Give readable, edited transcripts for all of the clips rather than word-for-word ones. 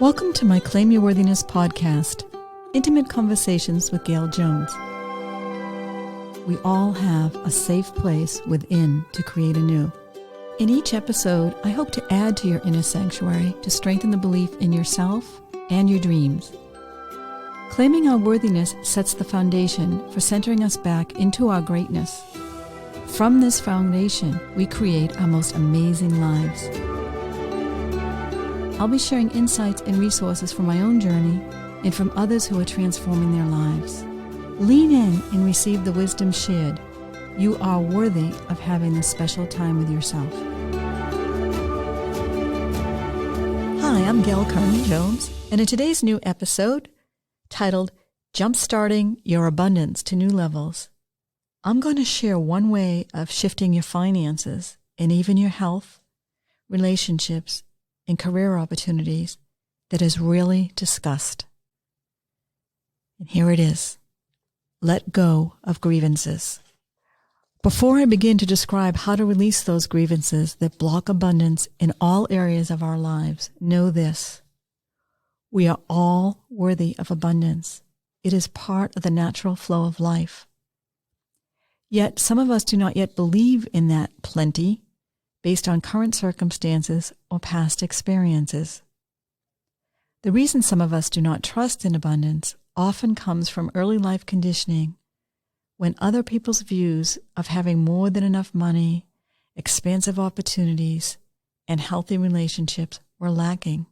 Welcome to my Claim Your Worthiness podcast, intimate conversations with Gail Jones. We all have a safe place within to create anew. In each episode, I hope to add to your inner sanctuary to strengthen the belief in yourself and your dreams. Claiming our worthiness sets the foundation for centering us back into our greatness. From this foundation, we create our most amazing lives. I'll be sharing insights and resources from my own journey and from others who are transforming their lives. Lean in and receive the wisdom shared. You are worthy of having this special time with yourself. Hi, I'm Gail Jones, and in today's new episode, titled Jumpstarting Your Abundance to New Levels, I'm going to share one way of shifting your finances and even your health, relationships, and career opportunities that is really discussed. And here it is. Let go of grievances. Before I begin to describe how to release those grievances that block abundance in all areas of our lives, know this. We are all worthy of abundance. It is part of the natural flow of life. Yet some of us do not yet believe in that plenty based on current circumstances or past experiences. The reason some of us do not trust in abundance often comes from early life conditioning, when other people's views of having more than enough money, expansive opportunities, and healthy relationships were lacking.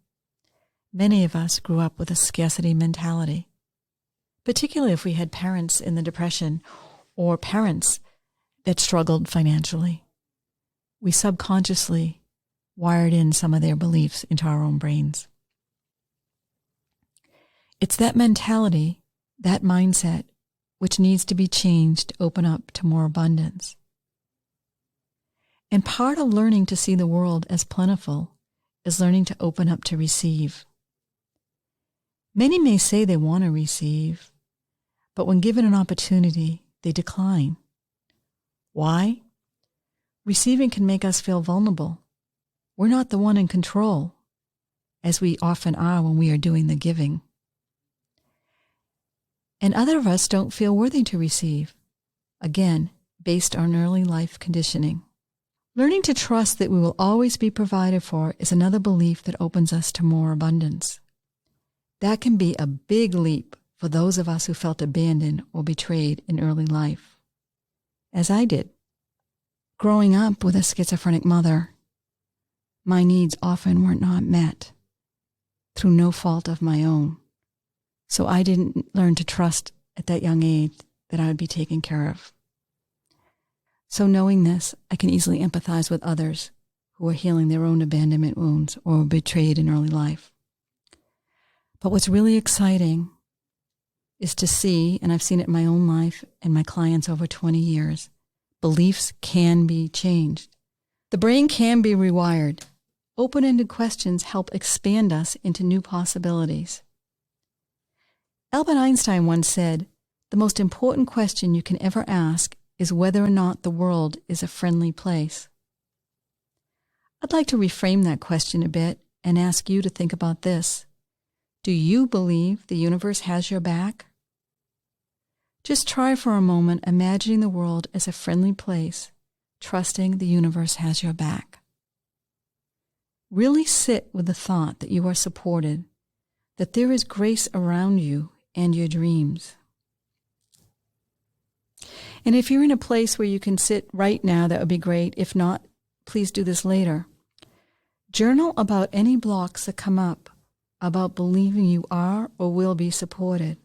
Many of us grew up with a scarcity mentality, particularly if we had parents in the Depression or parents that struggled financially. We subconsciously wired in some of their beliefs into our own brains. It's that mentality, that mindset, which needs to be changed to open up to more abundance. And part of learning to see the world as plentiful is learning to open up to receive. Many may say they want to receive, but when given an opportunity, they decline. Why? Receiving can make us feel vulnerable. We're not the one in control, as we often are when we are doing the giving. And other of us don't feel worthy to receive, again, based on early life conditioning. Learning to trust that we will always be provided for is another belief that opens us to more abundance. That can be a big leap for those of us who felt abandoned or betrayed in early life, as I did. Growing up with a schizophrenic mother, my needs often were not met through no fault of my own. So I didn't learn to trust at that young age that I would be taken care of. So knowing this, I can easily empathize with others who are healing their own abandonment wounds or were betrayed in early life. But what's really exciting is to see, and I've seen it in my own life and my clients over 20 years, beliefs can be changed. The brain can be rewired. Open-ended questions help expand us into new possibilities. Albert Einstein once said, "The most important question you can ever ask is whether or not the world is a friendly place." I'd like to reframe that question a bit and ask you to think about this. Do you believe the universe has your back? Just try for a moment imagining the world as a friendly place, trusting the universe has your back. Really sit with the thought that you are supported, that there is grace around you and your dreams. And if you're in a place where you can sit right now, that would be great. If not, please do this later. Journal about any blocks that come up about believing you are or will be supported.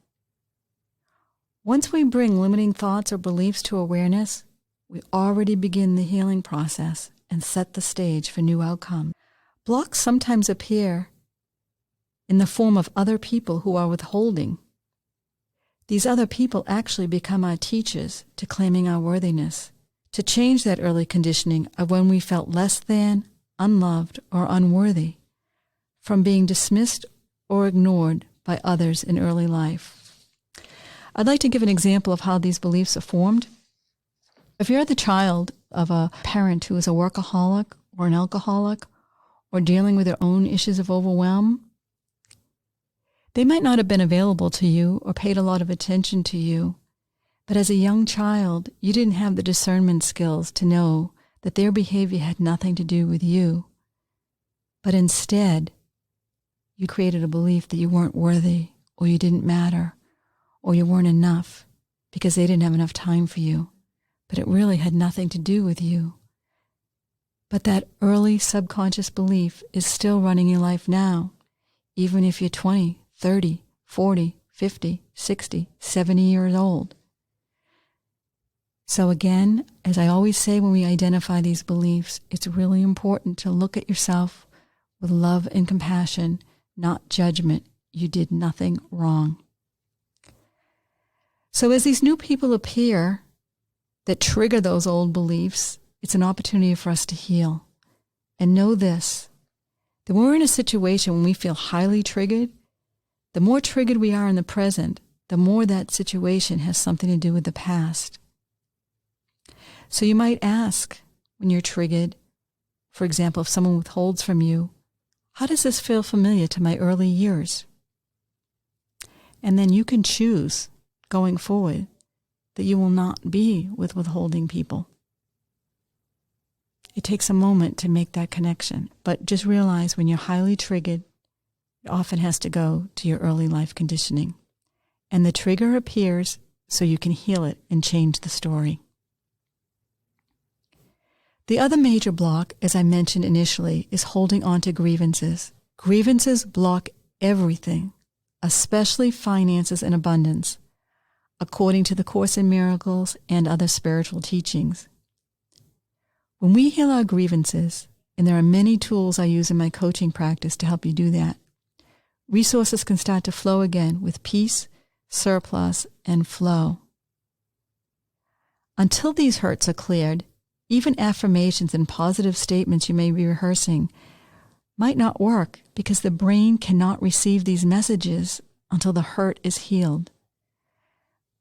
Once we bring limiting thoughts or beliefs to awareness, we already begin the healing process and set the stage for new outcomes. Blocks sometimes appear in the form of other people who are withholding. These other people actually become our teachers to claiming our worthiness, to change that early conditioning of when we felt less than, unloved, or unworthy, from being dismissed or ignored by others in early life. I'd like to give an example of how these beliefs are formed. If you're the child of a parent who is a workaholic or an alcoholic or dealing with their own issues of overwhelm, They might not have been available to you or paid a lot of attention to you, but as a young child, you didn't have the discernment skills to know that their behavior had nothing to do with you. But instead, you created a belief that you weren't worthy, or you didn't matter, or you weren't enough because they didn't have enough time for you. But it really had nothing to do with you. But that early subconscious belief is still running your life now, even if you're 20, 30, 40, 50, 60, 70 years old. So again, as I always say when we identify these beliefs, it's really important to look at yourself with love and compassion, not judgment. You did nothing wrong. So as these new people appear that trigger those old beliefs, it's an opportunity for us to heal. And know this, that when we're in a situation when we feel highly triggered, the more triggered we are in the present, the more that situation has something to do with the past. So you might ask when you're triggered, for example, if someone withholds from you, how does this feel familiar to my early years? And then you can choose going forward that you will not be with withholding people. It takes a moment to make that connection, but just realize when you're highly triggered, it often has to go to your early life conditioning. And the trigger appears so you can heal it and change the story. The other major block, as I mentioned initially, is holding on to grievances. Grievances block everything, especially finances and abundance, according to the Course in Miracles and other spiritual teachings. When we heal our grievances, and there are many tools I use in my coaching practice to help you do that, resources can start to flow again with peace, surplus, and flow. Until these hurts are cleared, even affirmations and positive statements you may be rehearsing might not work because the brain cannot receive these messages until the hurt is healed.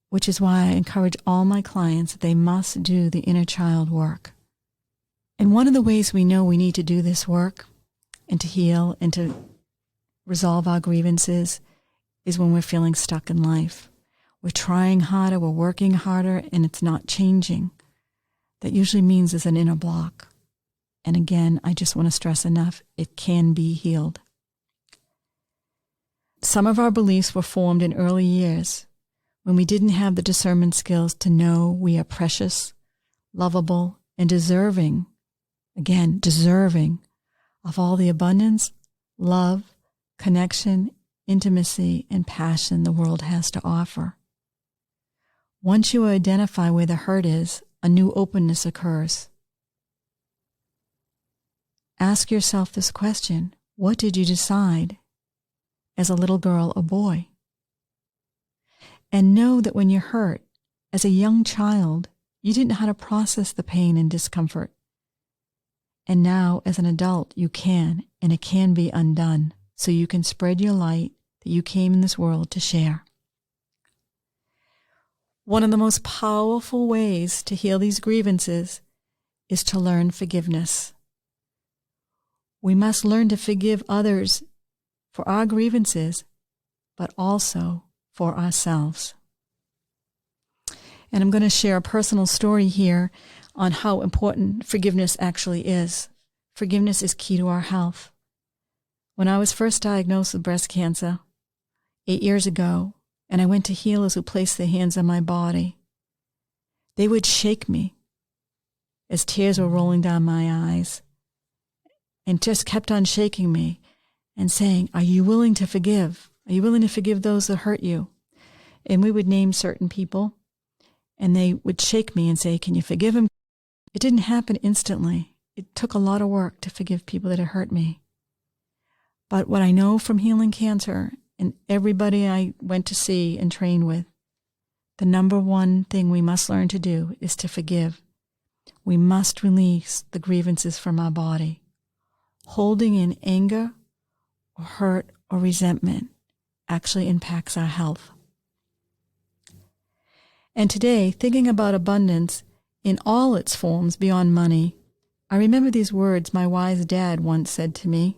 Which is why I encourage all my clients that they must do the inner child work. And one of the ways we know we need to do this work and to heal and to resolve our grievances is when we're feeling stuck in life. We're trying harder, we're working harder, and it's not changing. That usually means there's an inner block. And again, I just want to stress enough, it can be healed. Some of our beliefs were formed in early years when we didn't have the discernment skills to know we are precious, lovable, and deserving, again, deserving of all the abundance, love, connection, intimacy, and passion the world has to offer. Once you identify where the hurt is, a new openness occurs. Ask yourself this question: what did you decide as a little girl or boy? And know that when you're hurt, as a young child, you didn't know how to process the pain and discomfort. And now, as an adult, you can, and it can be undone, so you can spread your light that you came in this world to share. One of the most powerful ways to heal these grievances is to learn forgiveness. We must learn to forgive others for our grievances, but also for ourselves. And I'm going to share a personal story here on how important forgiveness actually is. Forgiveness is key to our health. When I was first diagnosed with breast cancer 8 years ago, and I went to healers who placed their hands on my body, they would shake me as tears were rolling down my eyes and just kept on shaking me and saying, "Are you willing to forgive? Are you willing to forgive those that hurt you?" And we would name certain people, and they would shake me and say, "Can you forgive him?" It didn't happen instantly. It took a lot of work to forgive people that had hurt me. But what I know from healing cancer and everybody I went to see and train with, the number one thing we must learn to do is to forgive. We must release the grievances from our body. Holding in anger or hurt or resentment actually impacts our health. And today, thinking about abundance in all its forms beyond money, I remember these words my wise dad once said to me.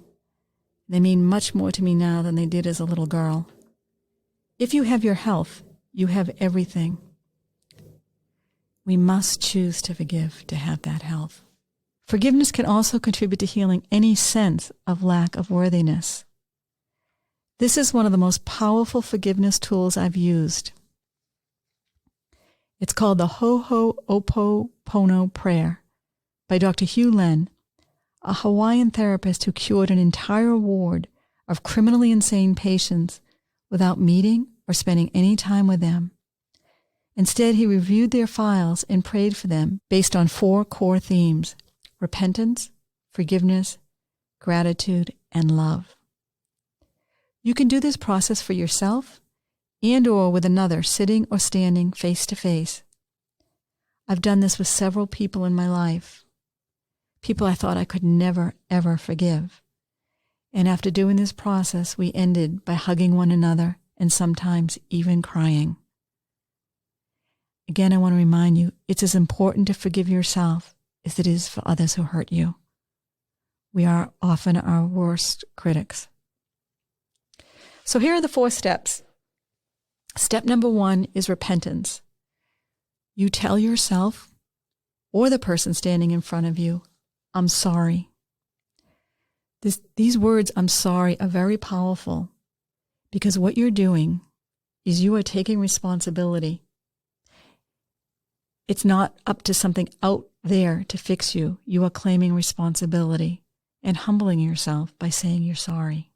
They mean much more to me now than they did as a little girl. If you have your health, you have everything. We must choose to forgive to have that health. Forgiveness can also contribute to healing any sense of lack of worthiness. This is one of the most powerful forgiveness tools I've used. It's called the Ho'oponopono prayer by Dr. Hugh Len, a Hawaiian therapist who cured an entire ward of criminally insane patients without meeting or spending any time with them. Instead, he reviewed their files and prayed for them based on 4 core themes: repentance, forgiveness, gratitude, and love. You can do this process for yourself and or with another sitting or standing face to face. I've done this with several people in my life, people I thought I could never, ever forgive. And after doing this process, we ended by hugging one another and sometimes even crying. Again, I want to remind you, it's as important to forgive yourself as it is for others who hurt you. We are often our worst critics. So here are the 4 steps. Step number 1 is repentance. You tell yourself or the person standing in front of you, I'm sorry. These words, I'm sorry, are very powerful because what you're doing is you are taking responsibility. It's not up to something out there to fix you. You are claiming responsibility and humbling yourself by saying you're sorry.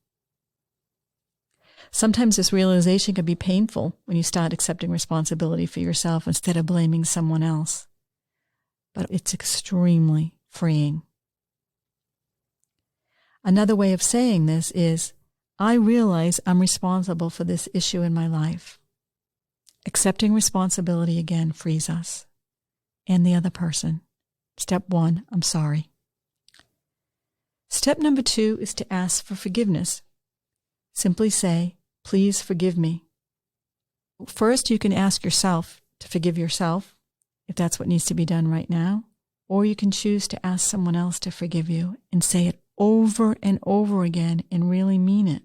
Sometimes this realization can be painful when you start accepting responsibility for yourself instead of blaming someone else. But it's extremely freeing. Another way of saying this is, I realize I'm responsible for this issue in my life. Accepting responsibility again frees us and the other person. Step 1, I'm sorry. Step number 2 is to ask for forgiveness. Simply say, please forgive me. First, you can ask yourself to forgive yourself, if that's what needs to be done right now, or you can choose to ask someone else to forgive you and say it over and over again and really mean it.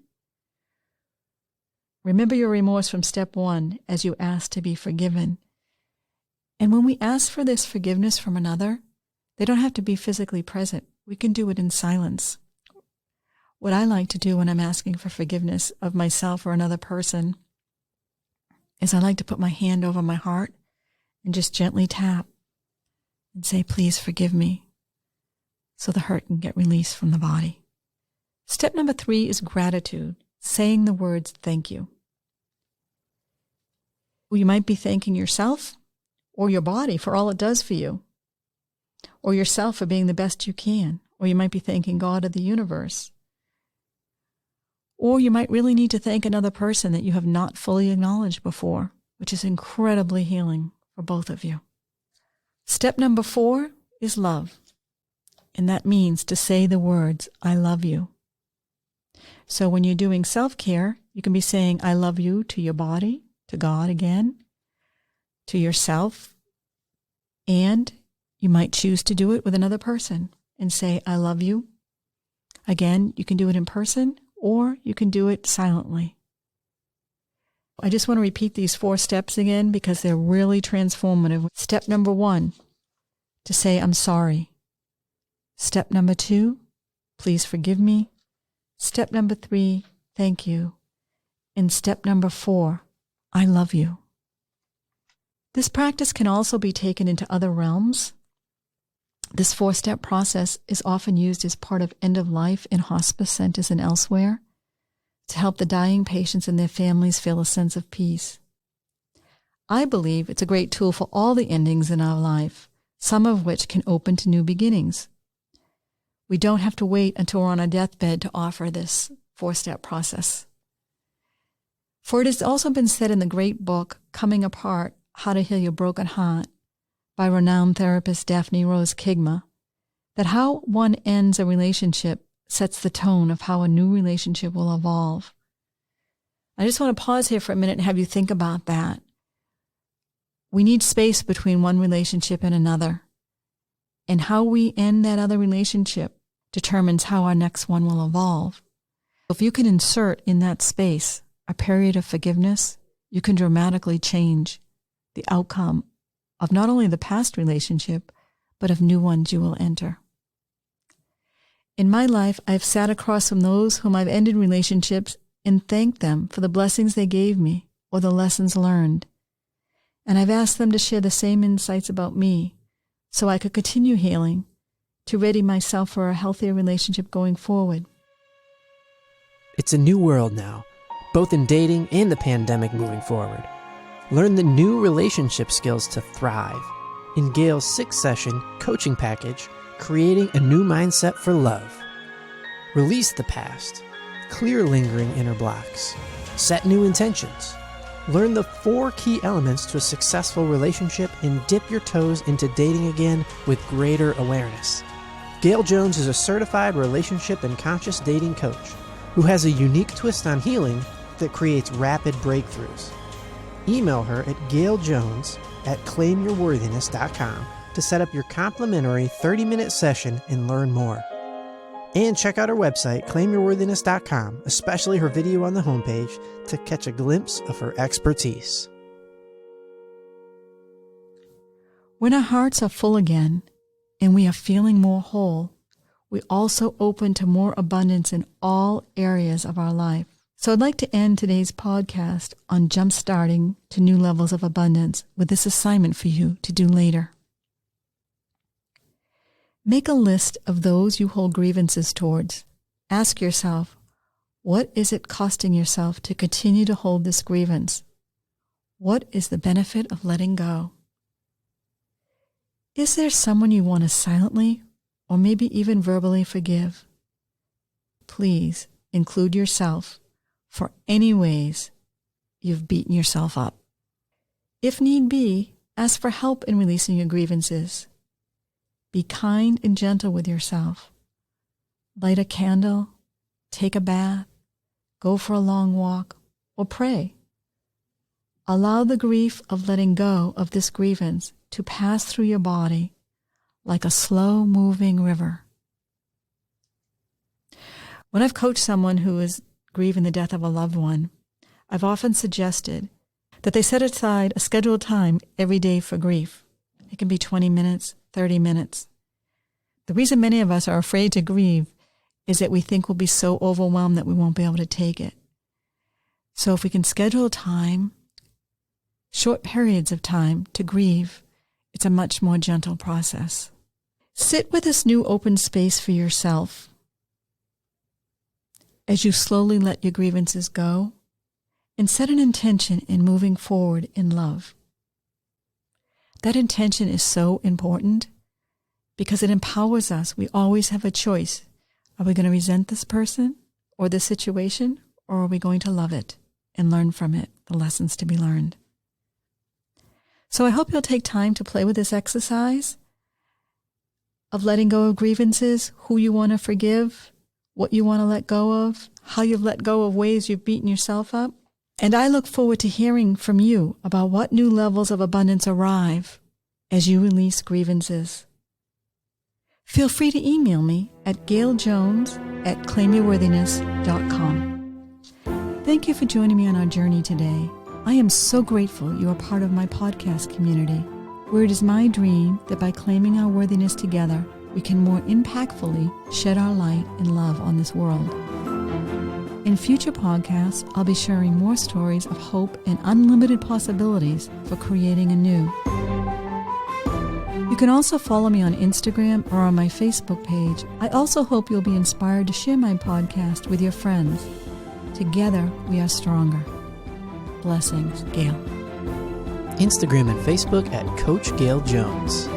Remember your remorse from step 1 as you ask to be forgiven. And when we ask for this forgiveness from another, they don't have to be physically present. We can do it in silence. What I like to do when I'm asking for forgiveness of myself or another person is I like to put my hand over my heart and just gently tap and say, please forgive me, so the hurt can get released from the body. Step number 3 is gratitude, saying the words, thank you. You might be thanking yourself or your body for all it does for you, or yourself for being the best you can, or you might be thanking God or the universe. Or you might really need to thank another person that you have not fully acknowledged before, which is incredibly healing for both of you. Step number 4 is love. And that means to say the words, I love you. So when you're doing self-care, you can be saying, I love you to your body, to God again, to yourself, and you might choose to do it with another person and say, I love you. Again, you can do it in person or you can do it silently. I just want to repeat these 4 steps again because they're really transformative. Step number 1, to say I'm sorry. Step number 2, please forgive me. Step number 3, thank you. And step number 4, I love you. This practice can also be taken into other realms. This 4-step process is often used as part of end-of-life in hospice centers and elsewhere to help the dying patients and their families feel a sense of peace. I believe it's a great tool for all the endings in our life, some of which can open to new beginnings. We don't have to wait until we're on our deathbed to offer this 4-step process. For it has also been said in the great book, Coming Apart, How to Heal Your Broken Heart, by renowned therapist Daphne Rose Kigma, that how one ends a relationship sets the tone of how a new relationship will evolve. I just want to pause here for a minute and have you think about that. We need space between one relationship and another, and how we end that other relationship determines how our next one will evolve. If you can insert in that space a period of forgiveness you can dramatically change the outcome of not only the past relationship, but of new ones you will enter. In my life, I've sat across from those whom I've ended relationships and thanked them for the blessings they gave me or the lessons learned. And I've asked them to share the same insights about me so I could continue healing to ready myself for a healthier relationship going forward. It's a new world now, both in dating and the pandemic moving forward. Learn the new relationship skills to thrive in Gail's 6-session coaching package, Creating a New Mindset for Love. Release the past, clear lingering inner blocks, set new intentions. Learn the 4 key elements to a successful relationship and dip your toes into dating again with greater awareness. Gail Jones is a certified relationship and conscious dating coach who has a unique twist on healing that creates rapid breakthroughs. Email her at gailjones@claimyourworthiness.com to set up your complimentary 30-minute session and learn more. And check out her website, claimyourworthiness.com, especially her video on the homepage, to catch a glimpse of her expertise. When our hearts are full again and we are feeling more whole, we also open to more abundance in all areas of our life. So I'd like to end today's podcast on jumpstarting to new levels of abundance with this assignment for you to do later. Make a list of those you hold grievances towards. Ask yourself, what is it costing yourself to continue to hold this grievance? What is the benefit of letting go? Is there someone you want to silently or maybe even verbally forgive? Please include yourself for any ways you've beaten yourself up. If need be, ask for help in releasing your grievances. Be kind and gentle with yourself. Light a candle, take a bath, go for a long walk, or pray. Allow the grief of letting go of this grievance to pass through your body like a slow-moving river. When I've coached someone who is grieving the death of a loved one, I've often suggested that they set aside a scheduled time every day for grief. It can be 20 minutes, 30 minutes. The reason many of us are afraid to grieve is that we think we'll be so overwhelmed that we won't be able to take it. So if we can schedule time, short periods of time to grieve, it's a much more gentle process. Sit with this new open space for yourself as you slowly let your grievances go, and set an intention in moving forward in love. That intention is so important because it empowers us. We always have a choice. Are we going to resent this person or this situation, or are we going to love it and learn from it, the lessons to be learned? So I hope you'll take time to play with this exercise of letting go of grievances, who you want to forgive, what you want to let go of, how you've let go of ways you've beaten yourself up. And I look forward to hearing from you about what new levels of abundance arrive as you release grievances. Feel free to email me at gailjones@claimyourworthiness.com. Thank you for joining me on our journey today. I am so grateful you are part of my podcast community, where it is my dream that by claiming our worthiness together, we can more impactfully shed our light and love on this world. In future podcasts, I'll be sharing more stories of hope and unlimited possibilities for creating anew. You can also follow me on Instagram or on my Facebook page. I also hope you'll be inspired to share my podcast with your friends. Together, we are stronger. Blessings, Gail. Instagram and Facebook at Coach Gail Jones.